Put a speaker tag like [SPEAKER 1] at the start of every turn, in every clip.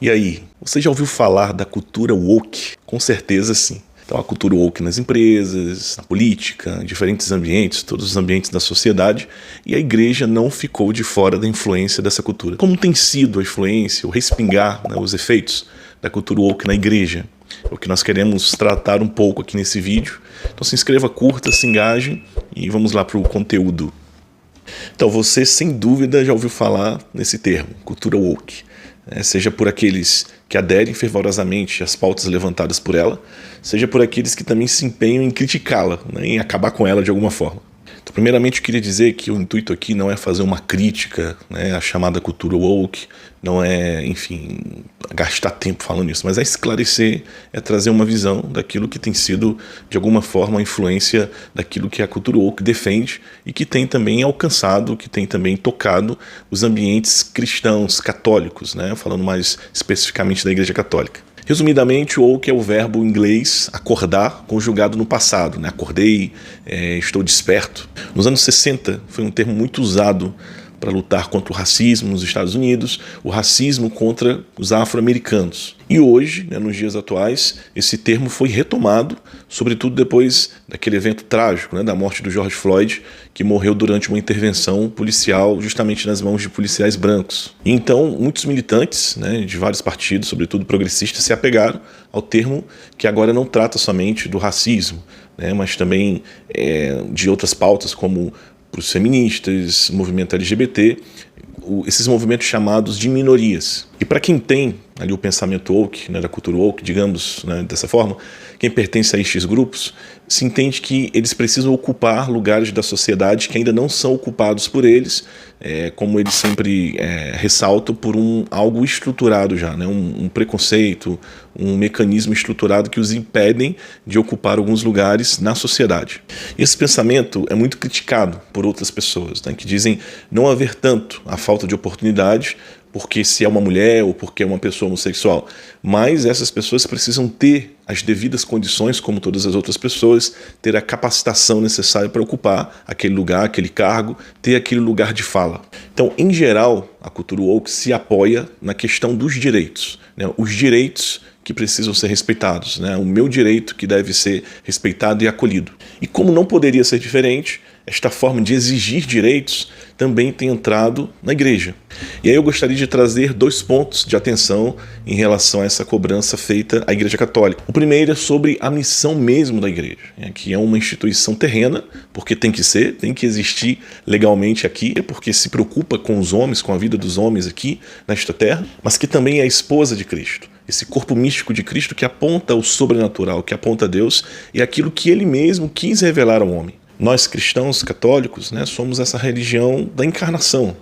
[SPEAKER 1] E aí, você já ouviu falar da cultura woke? Com certeza sim. Então a cultura woke nas empresas, na política, em diferentes ambientes, todos os ambientes da sociedade, e a igreja não ficou de fora da influência dessa cultura. Como tem sido a influência, o respingar, os efeitos da cultura woke na igreja? É o que nós queremos tratar um pouco aqui nesse vídeo. Então se inscreva, curta, se engaje e vamos lá para o conteúdo. Então você sem dúvida já ouviu falar nesse termo, cultura woke. Seja por aqueles que aderem fervorosamente às pautas levantadas por ela, seja por aqueles que também se empenham em criticá-la, em acabar com ela de alguma forma. Então, primeiramente, eu queria dizer que o intuito aqui não é fazer uma crítica à chamada cultura woke, não é, enfim, gastar tempo falando isso, mas é esclarecer, é trazer uma visão daquilo que tem sido, de alguma forma, a influência daquilo que a cultura woke defende e que tem também alcançado, que tem também tocado os ambientes cristãos, católicos, falando mais especificamente da Igreja Católica. Resumidamente, o woke é o verbo inglês acordar, conjugado no passado. Acordei, estou desperto. Nos anos 60, foi um termo muito usado para lutar contra o racismo nos Estados Unidos, o racismo contra os afro-americanos. E hoje, nos dias atuais, esse termo foi retomado, sobretudo depois daquele evento trágico, da morte do George Floyd, que morreu durante uma intervenção policial justamente nas mãos de policiais brancos. E então, muitos militantes de vários partidos, sobretudo progressistas, se apegaram ao termo que agora não trata somente do racismo, mas também de outras pautas como para os feministas, movimento LGBT, esses movimentos chamados de minorias. E para quem tem ali o pensamento woke, da cultura woke, digamos dessa forma, quem pertence a estes grupos, se entende que eles precisam ocupar lugares da sociedade que ainda não são ocupados por eles, como eles sempre ressaltam, por algo estruturado já, um preconceito, um mecanismo estruturado que os impedem de ocupar alguns lugares na sociedade. Esse pensamento é muito criticado por outras pessoas, que dizem não haver tanto a falta de oportunidade porque se é uma mulher ou porque é uma pessoa homossexual, mas essas pessoas precisam ter as devidas condições, como todas as outras pessoas, ter a capacitação necessária para ocupar aquele lugar, aquele cargo, ter aquele lugar de fala. Então, em geral, a cultura woke se apoia na questão dos direitos, os direitos que precisam ser respeitados, o meu direito que deve ser respeitado e acolhido. E como não poderia ser diferente, esta forma de exigir direitos também tem entrado na igreja. E aí eu gostaria de trazer 2 pontos de atenção em relação a essa cobrança feita à Igreja Católica. O primeiro é sobre a missão mesmo da igreja, que é uma instituição terrena, porque tem que ser, tem que existir legalmente aqui, porque se preocupa com os homens, com a vida dos homens aqui nesta terra, mas que também é a esposa de Cristo. Esse corpo místico de Cristo que aponta o sobrenatural, que aponta a Deus e aquilo que ele mesmo quis revelar ao homem. Nós cristãos católicos somos essa religião da encarnação.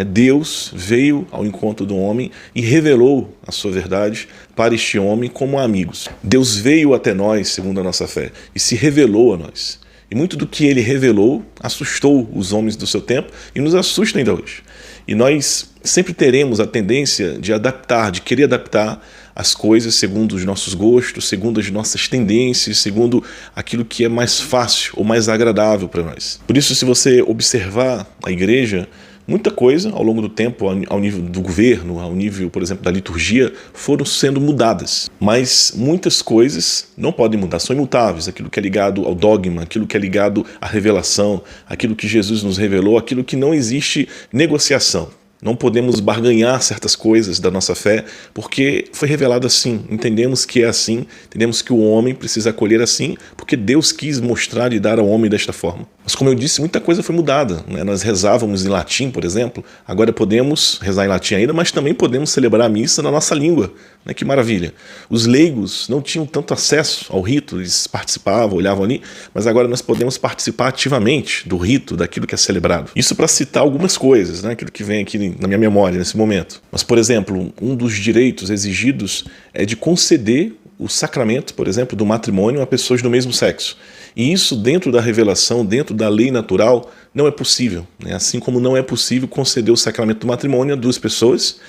[SPEAKER 1] Deus veio ao encontro do homem e revelou a sua verdade para este homem como amigos. Deus veio até nós, segundo a nossa fé, e se revelou a nós. E muito do que ele revelou assustou os homens do seu tempo e nos assusta ainda hoje. E nós sempre teremos a tendência de adaptar, de querer adaptar as coisas segundo os nossos gostos, segundo as nossas tendências, segundo aquilo que é mais fácil ou mais agradável para nós. Por isso, se você observar a igreja, muita coisa ao longo do tempo, ao nível do governo, ao nível, por exemplo, da liturgia, foram sendo mudadas. Mas muitas coisas não podem mudar, são imutáveis. Aquilo que é ligado ao dogma, aquilo que é ligado à revelação, aquilo que Jesus nos revelou, aquilo que não existe negociação. Não podemos barganhar certas coisas da nossa fé, porque foi revelado assim. Entendemos que é assim, entendemos que o homem precisa acolher assim, porque Deus quis mostrar e dar ao homem desta forma. Mas como eu disse, muita coisa foi mudada. Nós rezávamos em latim, por exemplo, agora podemos rezar em latim ainda, mas também podemos celebrar a missa na nossa língua. Que maravilha. Os leigos não tinham tanto acesso ao rito, eles participavam, olhavam ali, mas agora nós podemos participar ativamente do rito, daquilo que é celebrado. Isso para citar algumas coisas, aquilo que vem aqui na minha memória nesse momento. Mas, por exemplo, um dos direitos exigidos é de conceder o sacramento, por exemplo, do matrimônio a pessoas do mesmo sexo. E isso, dentro da revelação, dentro da lei natural, não é possível. Assim como não é possível conceder o sacramento do matrimônio a 2 pessoas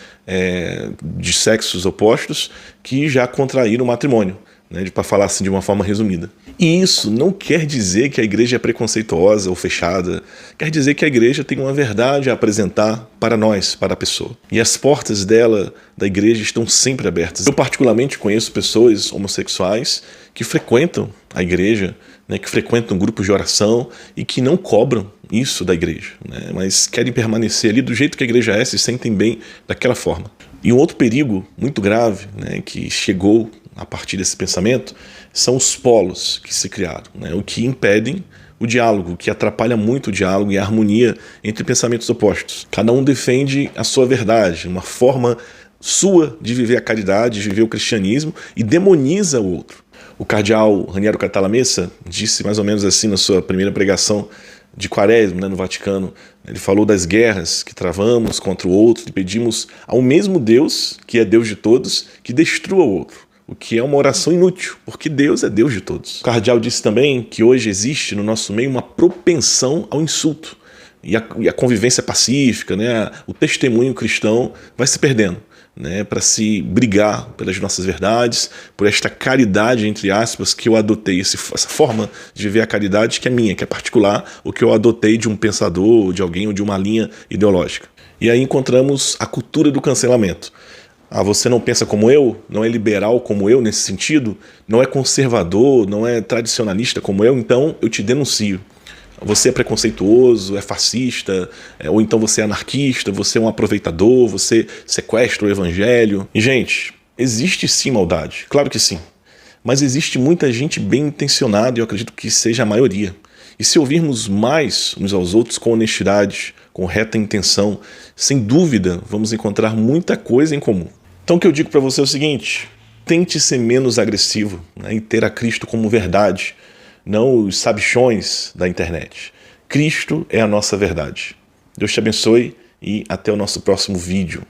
[SPEAKER 1] de sexos opostos que já contraíram o matrimônio, para falar assim de uma forma resumida. E isso não quer dizer que a igreja é preconceituosa ou fechada, quer dizer que a igreja tem uma verdade a apresentar para nós, para a pessoa. E as portas dela, da igreja, estão sempre abertas. Eu particularmente conheço pessoas homossexuais que frequentam a igreja, né, que frequentam grupos de oração e que não cobram isso da igreja, né, mas querem permanecer ali do jeito que a igreja é, se sentem bem daquela forma. E um outro perigo muito grave, né, que chegou a partir desse pensamento, são os polos que se criaram, né, o que impedem o diálogo, o que atrapalha muito o diálogo e a harmonia entre pensamentos opostos. Cada um defende a sua verdade, uma forma sua de viver a caridade, de viver o cristianismo, e demoniza o outro. O cardeal Raniero Cantalamessa disse mais ou menos assim na sua primeira pregação de Quaresma, né, no Vaticano. Ele falou das guerras que travamos contra o outro e pedimos ao mesmo Deus, que é Deus de todos, que destrua o outro. O que é uma oração inútil, porque Deus é Deus de todos. O cardeal disse também que hoje existe no nosso meio uma propensão ao insulto. E a convivência pacífica, né, o testemunho cristão vai se perdendo, né, para se brigar pelas nossas verdades, por esta caridade, entre aspas, que eu adotei, essa forma de viver a caridade que é minha, que é particular, ou que eu adotei de um pensador, ou de alguém, ou de uma linha ideológica. E aí encontramos a cultura do cancelamento. Ah, você não pensa como eu, não é liberal como eu nesse sentido, não é conservador, não é tradicionalista como eu, então eu te denuncio. Você é preconceituoso, é fascista, ou então você é anarquista, você é um aproveitador, você sequestra o evangelho. E, gente, existe sim maldade, claro que sim. Mas existe muita gente bem intencionada e eu acredito que seja a maioria. E se ouvirmos mais uns aos outros com honestidade, com reta intenção, sem dúvida vamos encontrar muita coisa em comum. Então o que eu digo para você é o seguinte: tente ser menos agressivo, né, e ter a Cristo como verdade, não os sabichões da internet. Cristo é a nossa verdade. Deus te abençoe e até o nosso próximo vídeo.